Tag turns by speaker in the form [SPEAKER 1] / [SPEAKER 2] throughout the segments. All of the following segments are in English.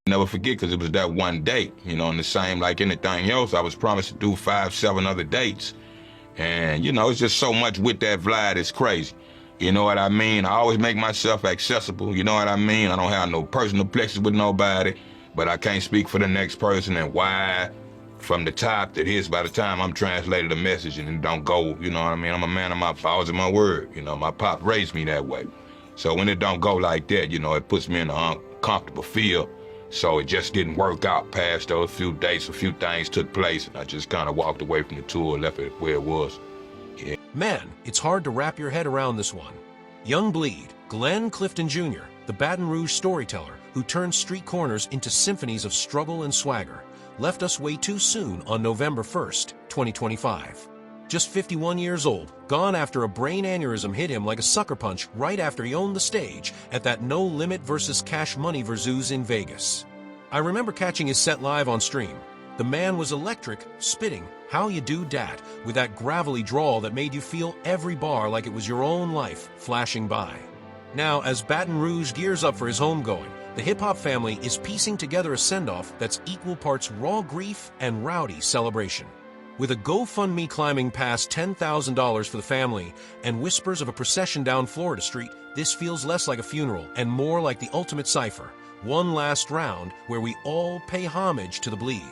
[SPEAKER 1] Never forget, because it was that one date, you know, and the same like anything else, I was promised to do 5, 7 other dates. And, you know, it's just so much with that Vlad, it's crazy. You know what I mean? I always make myself accessible, you know what I mean? I don't have no personal plexus with nobody, but I can't speak for the next person and why from the top that is by the time I'm translated a message and it don't go, you know what I mean? I'm a man of my vows and my word, you know, my pop raised me that way. So when it don't go like that, you know, it puts me in an uncomfortable feel. So it just didn't work out past those few dates. A few things took place, and I just kind of walked away from the tour, left it where it was. Yeah.
[SPEAKER 2] Man, it's hard to wrap your head around this one. Young Bleed, Glenn Clifton Jr., the Baton Rouge storyteller who turned street corners into symphonies of struggle and swagger, left us way too soon on November 1st, 2025. Just 51 years old, gone after a brain aneurysm hit him like a sucker punch right after he owned the stage at that No Limit vs. Cash Money Versus in Vegas. I remember catching his set live on stream. The man was electric, spitting "How You Do Dat" with that gravelly drawl that made you feel every bar like it was your own life flashing by. Now, as Baton Rouge gears up for his homegoing, the hip-hop family is piecing together a send-off that's equal parts raw grief and rowdy celebration. With a GoFundMe climbing past $10,000 for the family and whispers of a procession down Florida Street, this feels less like a funeral and more like the ultimate cipher, one last round where we all pay homage to the Bleed.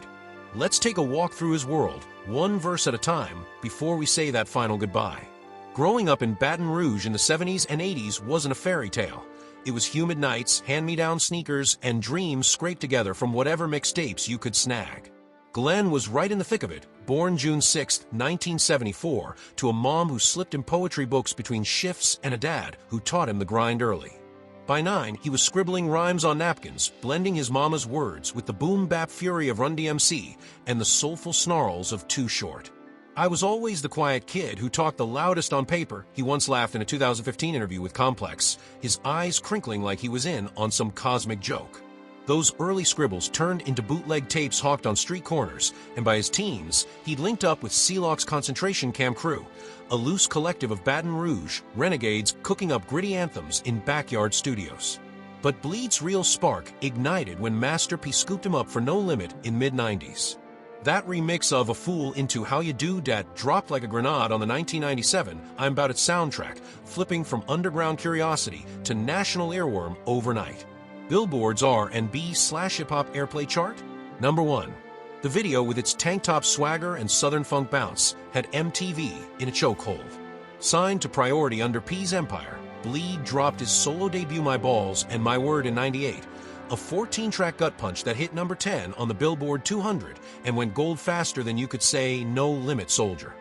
[SPEAKER 2] Let's take a walk through his world, one verse at a time, before we say that final goodbye. Growing up in Baton Rouge in the 70s and 80s wasn't a fairy tale. It was humid nights, hand-me-down sneakers, and dreams scraped together from whatever mixtapes you could snag. Glenn was right in the thick of it, born June 6, 1974, to a mom who slipped him poetry books between shifts and a dad who taught him the grind early. By 9, he was scribbling rhymes on napkins, blending his mama's words with the boom-bap fury of Run DMC and the soulful snarls of Too Short. "I was always the quiet kid who talked the loudest on paper," he once laughed in a 2015 interview with Complex, his eyes crinkling like he was in on some cosmic joke. Those early scribbles turned into bootleg tapes hawked on street corners, and by his teens, he'd linked up with Sealock's concentration camp crew, a loose collective of Baton Rouge renegades cooking up gritty anthems in backyard studios. But Bleed's real spark ignited when Master P scooped him up for No Limit in mid-90s. That remix of A Fool into How You Do Dat dropped like a grenade on the 1997 I'm About It soundtrack, flipping from underground curiosity to national earworm overnight. Billboard's R&B/hip-hop airplay chart? Number 1. The video, with its tank top swagger and southern funk bounce, had MTV in a chokehold. Signed to Priority under P's empire, Bleed dropped his solo debut My Balls and My Word in '98, a 14-track gut punch that hit number 10 on the Billboard 200 and went gold faster than you could say No Limit Soldier.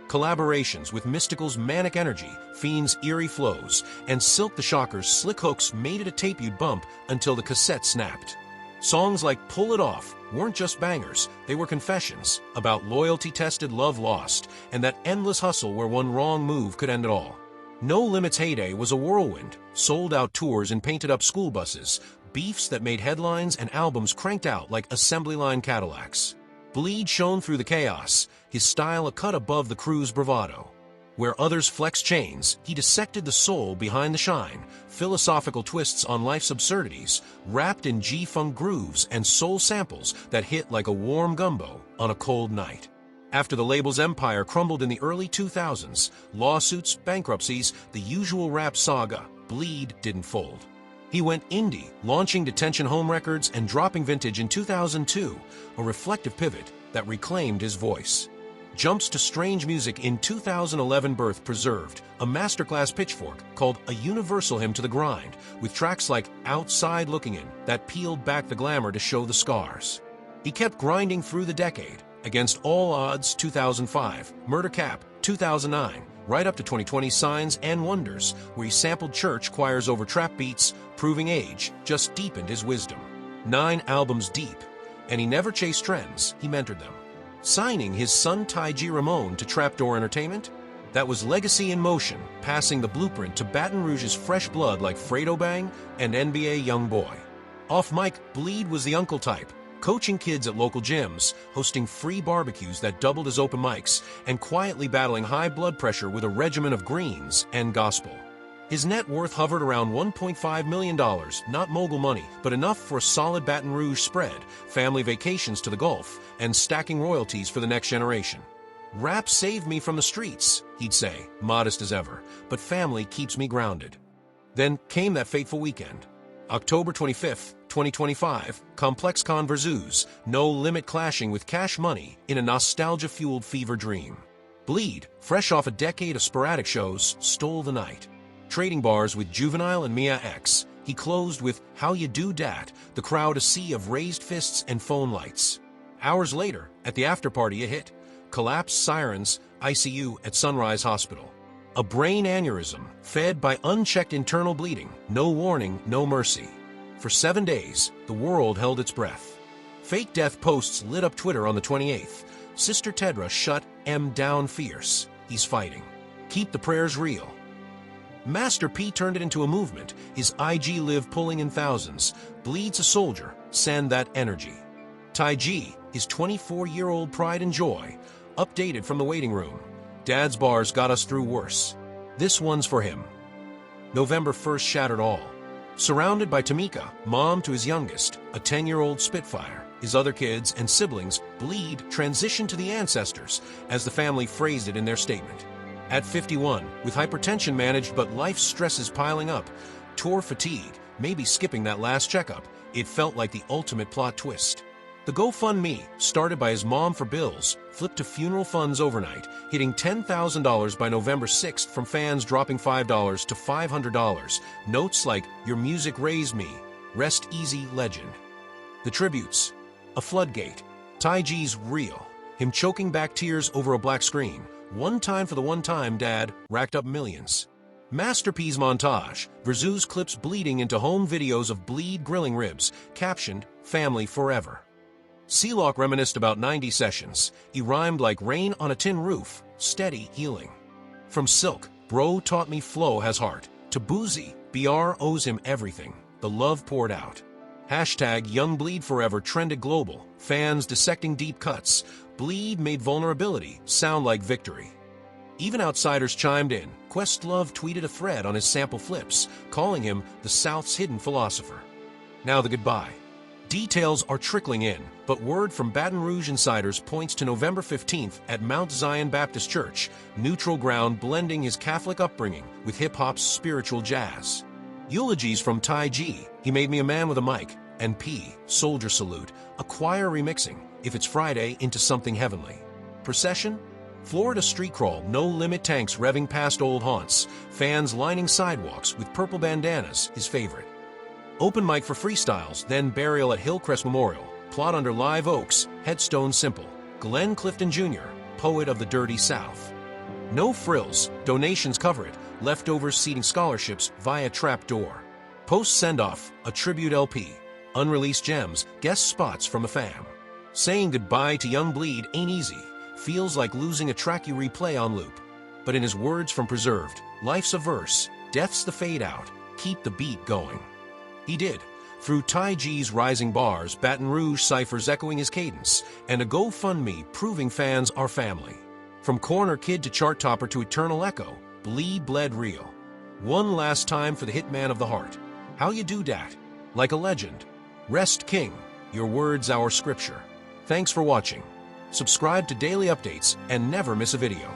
[SPEAKER 2] Collaborations with Mystical's Manic Energy, Fiend's Eerie Flows, and Silk the Shocker's Slick Hooks made it a tape you'd bump until the cassette snapped. Songs like Pull It Off weren't just bangers, they were confessions about loyalty-tested love lost and that endless hustle where one wrong move could end it all. No Limit's heyday was a whirlwind, sold-out tours in painted-up school buses, beefs that made headlines, and albums cranked out like assembly line Cadillacs. Bleed shone through the chaos, his style a cut above the crew's bravado. Where others flex chains, he dissected the soul behind the shine, philosophical twists on life's absurdities, wrapped in G-funk grooves and soul samples that hit like a warm gumbo on a cold night. After the label's empire crumbled in the early 2000s, lawsuits, bankruptcies, the usual rap saga, Bleed didn't fold. He went indie, launching Detention Home Records and dropping Vintage in 2002, a reflective pivot that reclaimed his voice. Jumps to strange music in 2011 Birth Preserved, a masterclass pitchfork called A Universal Hymn to the Grind, with tracks like Outside Looking In that peeled back the glamour to show the scars. He kept grinding through the decade, Against All Odds 2005, Murder Cap 2009, right up to 2020 Signs and Wonders, where he sampled church choirs over trap beats, proving age just deepened his wisdom. 9 albums deep, and he never chased trends, he mentored them. Signing his son Ty G. Ramone to Trapdoor Entertainment? That was legacy in motion, passing the blueprint to Baton Rouge's fresh blood like Fredo Bang and NBA Youngboy. Off mic, Bleed was the uncle type, coaching kids at local gyms, hosting free barbecues that doubled as open mics, and quietly battling high blood pressure with a regimen of greens and gospel. His net worth hovered around $1.5 million, not mogul money, but enough for a solid Baton Rouge spread, family vacations to the Gulf, and stacking royalties for the next generation. "Rap saved me from the streets," he'd say, modest as ever, "but family keeps me grounded." Then came that fateful weekend. October 25th, 2025, ComplexCon Versus, no limit clashing with Cash Money in a nostalgia-fueled fever dream. Bleed, fresh off a decade of sporadic shows, stole the night. Trading bars with Juvenile and Mia X, he closed with How You Do Dat, the crowd a sea of raised fists and phone lights. Hours later, at the after-party a hit, collapsed sirens, ICU at Sunrise Hospital. A brain aneurysm, fed by unchecked internal bleeding, no warning, no mercy. For 7 days, the world held its breath. Fake death posts lit up Twitter on the 28th. Sister Tedra shut M down fierce. He's fighting. Keep the prayers real. Master P turned it into a movement, his IG live pulling in thousands. Bleeds a soldier, send that energy. Tai G, his 24-year-old pride and joy, updated from the waiting room. Dad's bars got us through worse. This one's for him. November 1st shattered all. Surrounded by Tamika, mom to his youngest, a 10-year-old Spitfire, his other kids and siblings, Bleed transitioned to the ancestors, as the family phrased it in their statement. At 51, with hypertension managed but life stresses piling up, tour fatigue, maybe skipping that last checkup, it felt like the ultimate plot twist. The GoFundMe, started by his mom for bills, flipped to funeral funds overnight, hitting $10,000 by November 6th from fans dropping $5 to $500. Notes like, "Your music raised me," "Rest easy, legend." The tributes. A floodgate. Tai G's real. Him choking back tears over a black screen. "One time for the one time, Dad," racked up millions. Master P's montage. Versus clips bleeding into home videos of Bleed grilling ribs, captioned, "Family Forever." Sealock reminisced about 90 sessions. He rhymed like rain on a tin roof, steady healing. From Silk, "Bro taught me flow has heart," to Boozy, BR owes him everything. The love poured out. Hashtag Young Bleed Forever trended global. Fans dissecting deep cuts. Bleed made vulnerability sound like victory. Even outsiders chimed in. Questlove tweeted a thread on his sample flips, calling him the South's hidden philosopher. Now the goodbye. Details are trickling in, but word from Baton Rouge insiders points to November 15th at Mount Zion Baptist Church, neutral ground blending his Catholic upbringing with hip-hop's spiritual jazz. Eulogies from Tai G, "He made me a man with a mic," and P, "Soldier Salute," a choir remixing, "If It's Friday," into something heavenly. Procession? Florida street crawl, no limit tanks revving past old haunts, fans lining sidewalks with purple bandanas, his favorite. Open mic for freestyles, then burial at Hillcrest Memorial, plot under live oaks, headstone simple, Glenn Clifton Jr., poet of the dirty South. No frills, donations cover it, leftovers seating scholarships via trapdoor. Post send-off, a tribute LP, unreleased gems, guest spots from a fam. Saying goodbye to Young Bleed ain't easy, feels like losing a track you replay on loop. But in his words from Preserved, life's a verse, death's the fade out, keep the beat going. He did. Through Tai G's rising bars, Baton Rouge ciphers echoing his cadence, and a GoFundMe proving fans are family. From corner kid to chart topper to eternal echo, Bleed bled real. One last time for the hitman of the heart. How you do dat? Like a legend. Rest king, your words our scripture. Thanks for watching. Subscribe to daily updates and never miss a video.